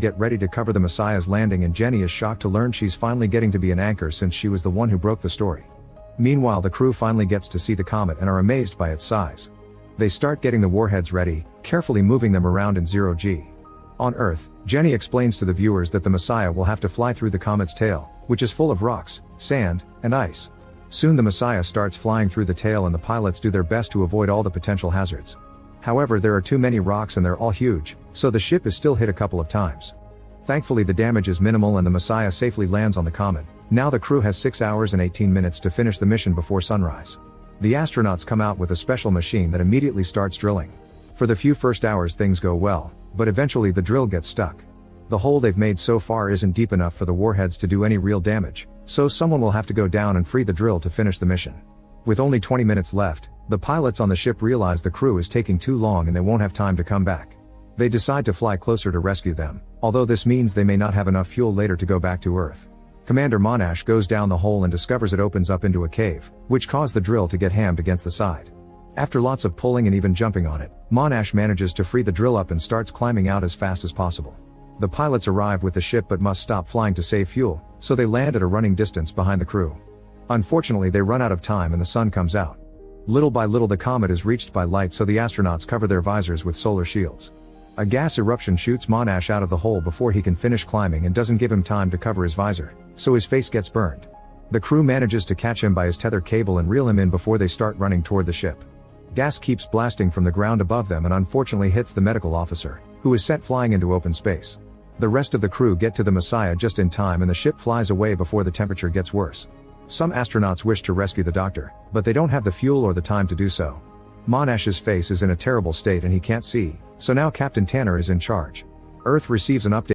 get ready to cover the Messiah's landing, and Jenny is shocked to learn she's finally getting to be an anchor since she was the one who broke the story. Meanwhile, the crew finally gets to see the comet and are amazed by its size. They start getting the warheads ready, carefully moving them around in 0G. On Earth, Jenny explains to the viewers that the Messiah will have to fly through the comet's tail, which is full of rocks, sand, and ice. Soon the Messiah starts flying through the tail and the pilots do their best to avoid all the potential hazards. However, there are too many rocks and they're all huge, so the ship is still hit a couple of times. Thankfully, the damage is minimal and the Messiah safely lands on the comet. Now the crew has 6 hours and 18 minutes to finish the mission before sunrise. The astronauts come out with a special machine that immediately starts drilling. For the few first hours things go well, but eventually the drill gets stuck. The hole they've made so far isn't deep enough for the warheads to do any real damage, so someone will have to go down and free the drill to finish the mission. With only 20 minutes left, the pilots on the ship realize the crew is taking too long and they won't have time to come back. They decide to fly closer to rescue them, although this means they may not have enough fuel later to go back to Earth. Commander Monash goes down the hole and discovers it opens up into a cave, which caused the drill to get hammed against the side. After lots of pulling and even jumping on it, Monash manages to free the drill up and starts climbing out as fast as possible. The pilots arrive with the ship but must stop flying to save fuel, so they land at a running distance behind the crew. Unfortunately, they run out of time and the sun comes out. Little by little the comet is reached by light, so the astronauts cover their visors with solar shields. A gas eruption shoots Monash out of the hole before he can finish climbing and doesn't give him time to cover his visor, so his face gets burned. The crew manages to catch him by his tether cable and reel him in before they start running toward the ship. Gas keeps blasting from the ground above them and unfortunately hits the medical officer, who is sent flying into open space. The rest of the crew get to the Messiah just in time and the ship flies away before the temperature gets worse. Some astronauts wish to rescue the doctor, but they don't have the fuel or the time to do so. Monash's face is in a terrible state and he can't see, so now Captain Tanner is in charge. Earth receives an update